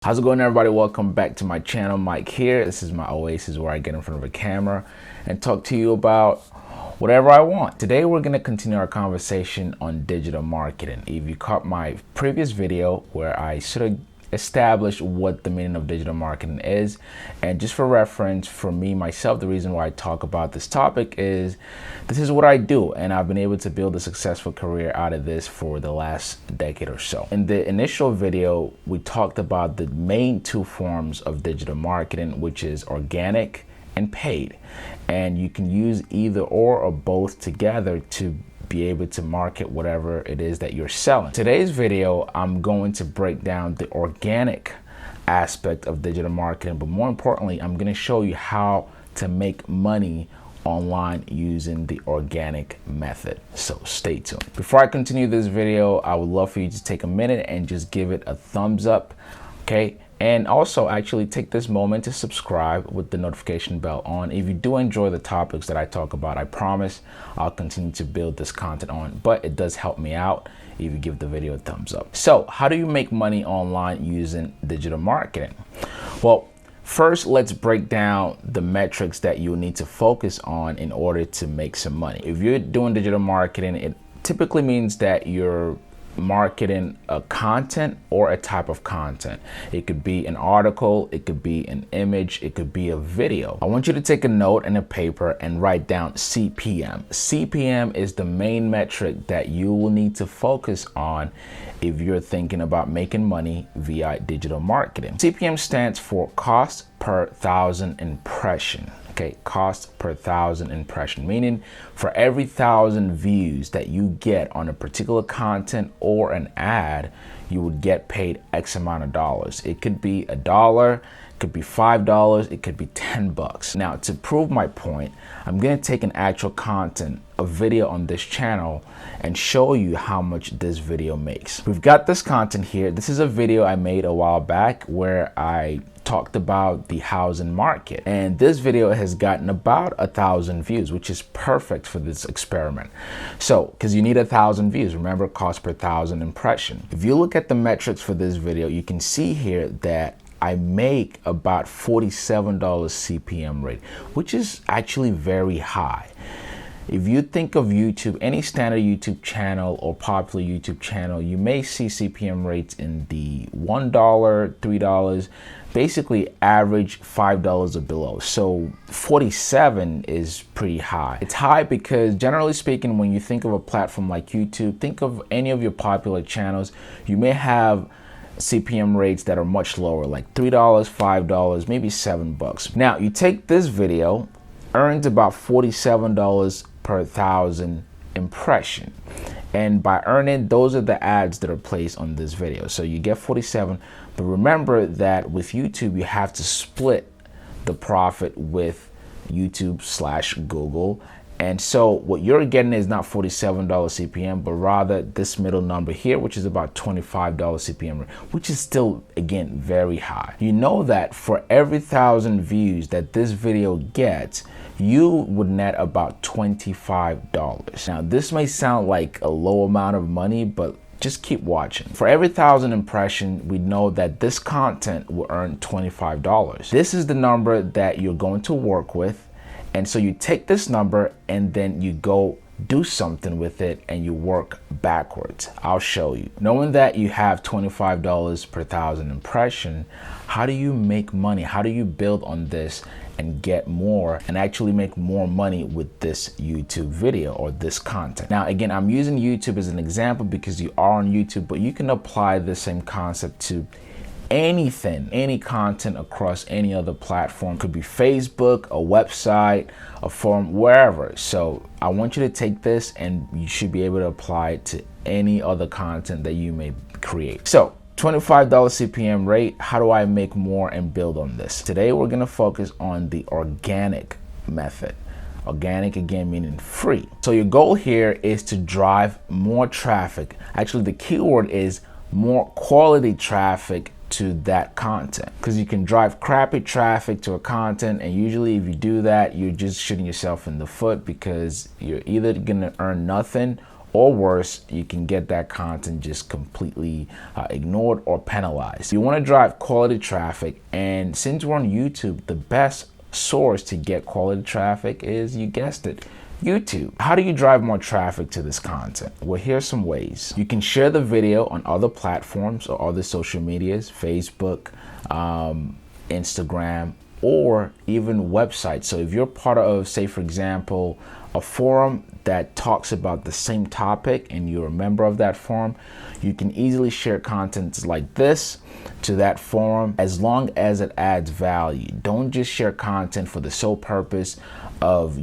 How's it going, everybody? Welcome back to my channel. Mike here. This is my oasis where I get in front of a camera and talk to you about whatever I want. Today we're going to continue our conversation on digital marketing. If you caught my previous video where I sort of established what the meaning of digital marketing is, and just for reference for me myself, the reason why I talk about this topic is this is what I do, and I've been able to build a successful career out of this for the last decade or so. In the initial video, we talked about the main two forms of digital marketing, which is organic and paid, and you can use either or both together to be able to market whatever it is that you're selling. Today's video, I'm going to break down the organic aspect of digital marketing, but more importantly, I'm going to show you how to make money online using the organic method. So stay tuned. Before I continue this video, I would love for you to take a minute and just give it a thumbs up, okay? And also actually take this moment to subscribe with the notification bell on. If you do enjoy the topics that I talk about, I promise I'll continue to build this content on, but it does help me out if you give the video a thumbs up. So how do you make money online using digital marketing? Well, first, let's break down the metrics that you need to focus on in order to make some money. If you're doing digital marketing, it typically means that you're marketing a content or a type of content. It could be an article, it could be an image, it could be a video. I want you to take a note and a paper and write down CPM. CPM is the main metric that you will need to focus on if you're thinking about making money via digital marketing. CPM stands for cost per thousand impression. Okay, cost per thousand impression, meaning for every 1,000 views that you get on a particular content or an ad, you would get paid X amount of dollars. It could be $1, it could be $5, it could be $10. Now, to prove my point, I'm going to take an actual content, a video on this channel, and show you how much this video makes. We've got this content here. This is a video I made a while back where I talked about the housing market, and this video has gotten about 1,000 views, which is perfect for this experiment. So because you need 1,000 views, remember, cost per 1,000 impression. If you look at the metrics for this video, you can see here that I make about $47 CPM rate, which is actually very high. If you think of YouTube, any standard YouTube channel or popular YouTube channel, you may see CPM rates in the $1, $3, basically average $5 or below. So 47 is pretty high. It's high because generally speaking, when you think of a platform like YouTube, think of any of your popular channels, you may have CPM rates that are much lower, like $3, $5, maybe $7. Now you take this video, earns about $47 per 1,000 impression, and by earning, those are the ads that are placed on this video, so you get 47. But remember that with YouTube, you have to split the profit with YouTube/Google, and so what you're getting is not $47 CPM, but rather this middle number here, which is about $25 CPM, which is still, again, very high. You know that for every 1,000 views that this video gets, you would net about $25. Now, this may sound like a low amount of money, but just keep watching. For every 1,000 impressions, we know that this content will earn $25. This is the number that you're going to work with. And so you take this number and then you go do something with it and you work backwards. I'll show you. Knowing that you have $25 per 1,000 impression, how do you make money? How do you build on this and get more and actually make more money with this YouTube video or this content? Now, again, I'm using YouTube as an example because you are on YouTube, but you can apply the same concept to anything, any content across any other platform. Could be Facebook, a website, a forum, wherever. So I want you to take this and you should be able to apply it to any other content that you may create. So $25 CPM rate, how do I make more and build on this? Today we're gonna focus on the organic method. Organic, again, meaning free. So your goal here is to drive more traffic. Actually, the keyword is more quality traffic to that content, because you can drive crappy traffic to a content, and usually if you do that, you're just shooting yourself in the foot because you're either gonna earn nothing or worse, you can get that content just completely ignored or penalized. You want to drive quality traffic, and since we're on YouTube, the best source to get quality traffic is, you guessed it, YouTube. How do you drive more traffic to this content? Well, here's some ways. You can share the video on other platforms or other social medias, Facebook, Instagram, or even websites. So if you're part of, say for example, a forum that talks about the same topic and you're a member of that forum, you can easily share content like this to that forum as long as it adds value. Don't just share content for the sole purpose of,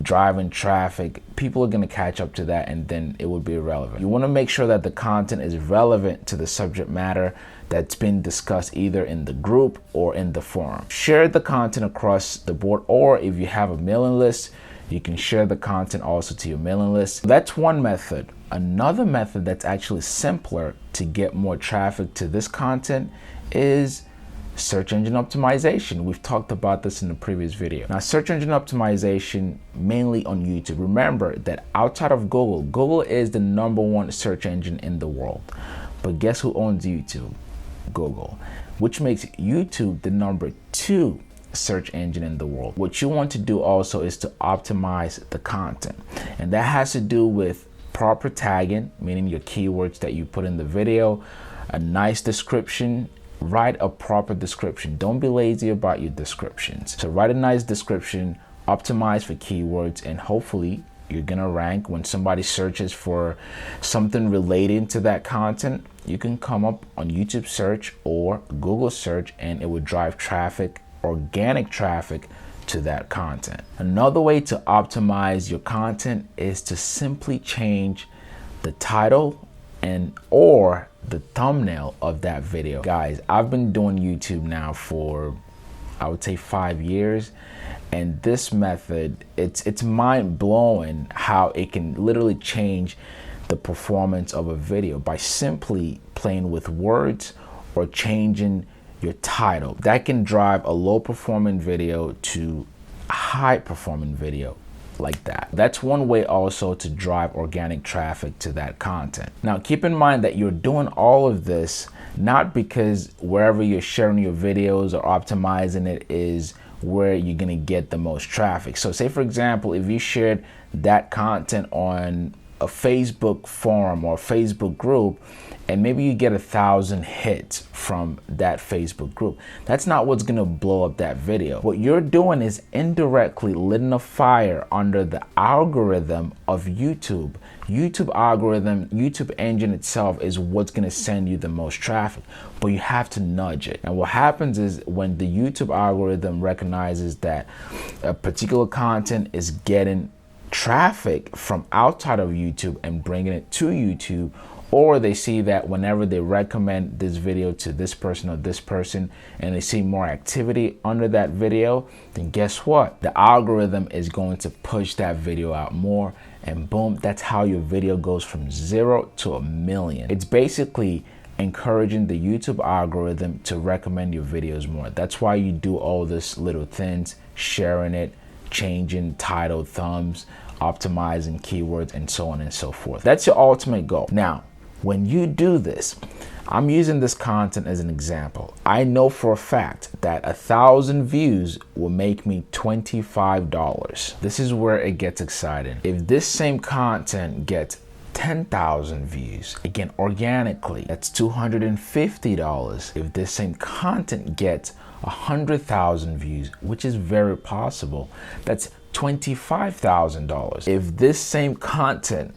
driving traffic. People are going to catch up to that and then it would be irrelevant. You want to make sure that the content is relevant to the subject matter that's been discussed either in the group or in the forum. Share the content across the board, or if you have a mailing list, you can share the content also to your mailing list. That's one method. Another method that's actually simpler to get more traffic to this content is search engine optimization. We've talked about this in the previous video. Now, search engine optimization mainly on YouTube. Remember that outside of Google, Google is the #1 search engine in the world. But guess who owns YouTube? Google, which makes YouTube the #2 search engine in the world. What you want to do also is to optimize the content, and that has to do with proper tagging, meaning your keywords that you put in the video, a nice description. Write a proper description. Don't be lazy about your descriptions. So write a nice description, optimize for keywords, and hopefully you're gonna rank when somebody searches for something related to that content. You can come up on YouTube search or Google search and it would drive traffic, organic traffic, to that content. Another way to optimize your content is to simply change the title and or the thumbnail of that video. Guys, I've been doing YouTube now for, I would say, 5 years, and this method, it's mind-blowing how it can literally change the performance of a video by simply playing with words or changing your title. That can drive a low performing video to a high performing video like that. That's one way also to drive organic traffic to that content. Now, keep in mind that you're doing all of this not because wherever you're sharing your videos or optimizing it is where you're gonna get the most traffic. So say for example, if you shared that content on a Facebook forum or Facebook group, and maybe you get 1,000 hits from that Facebook group, that's not what's gonna blow up that video. What you're doing is indirectly lighting a fire under the algorithm of YouTube. YouTube algorithm, YouTube engine itself is what's gonna send you the most traffic, but you have to nudge it. And what happens is when the YouTube algorithm recognizes that a particular content is getting traffic from outside of YouTube and bringing it to YouTube, or they see that whenever they recommend this video to this person or this person and they see more activity under that video, then guess what? The algorithm is going to push that video out more, and boom, that's how your video goes from 0 to 1,000,000. It's basically encouraging the YouTube algorithm to recommend your videos more. That's why you do all this little things, sharing it, changing title, thumbs, optimizing keywords, and so on and so forth. That's your ultimate goal. Now, when you do this, I'm using this content as an example. I know for a fact that 1,000 views will make me $25. This is where it gets exciting. If this same content gets 10,000 views, again, organically, that's $250. If this same content gets 100,000 views, which is very possible, that's $25,000. If this same content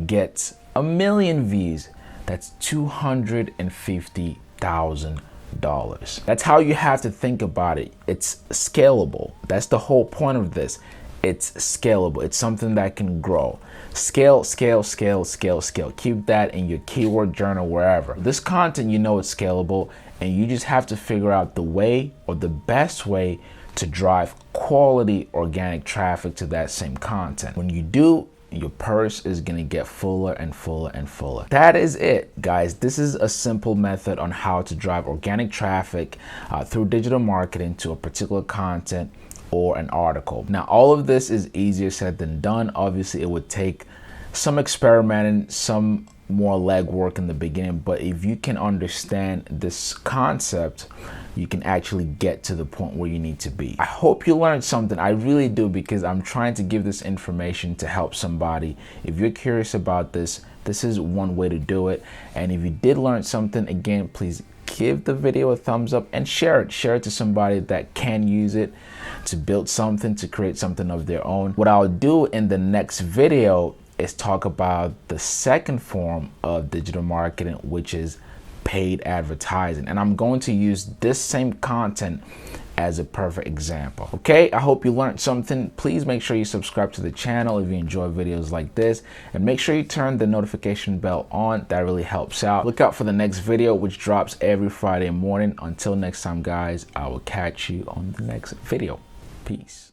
gets 1,000,000 views, that's $250,000. That's how you have to think about it. It's scalable. That's the whole point of this. It's scalable. It's something that can grow. Scale, scale, scale, scale, scale. Keep that in your keyword journal, wherever. This content, you know it's scalable, and you just have to figure out the way or the best way to drive quality organic traffic to that same content. When you do, your purse is gonna get fuller and fuller and fuller. That is it, guys. This is a simple method on how to drive organic traffic through digital marketing to a particular content or an article. Now, all of this is easier said than done. Obviously, it would take some experimenting, some more legwork in the beginning, but if you can understand this concept, you can actually get to the point where you need to be. I hope you learned something. I really do, because I'm trying to give this information to help somebody. If you're curious about this, this is one way to do it. And if you did learn something, again, please give the video a thumbs up and share it. Share it to somebody that can use it to build something, to create something of their own. What I'll do in the next video is talk about the second form of digital marketing, which is paid advertising. And I'm going to use this same content as a perfect example. Okay, I hope you learned something. Please make sure you subscribe to the channel if you enjoy videos like this, and make sure you turn the notification bell on. That really helps out. Look out for the next video, which drops every Friday morning. Until next time, guys, I will catch you on the next video. Peace.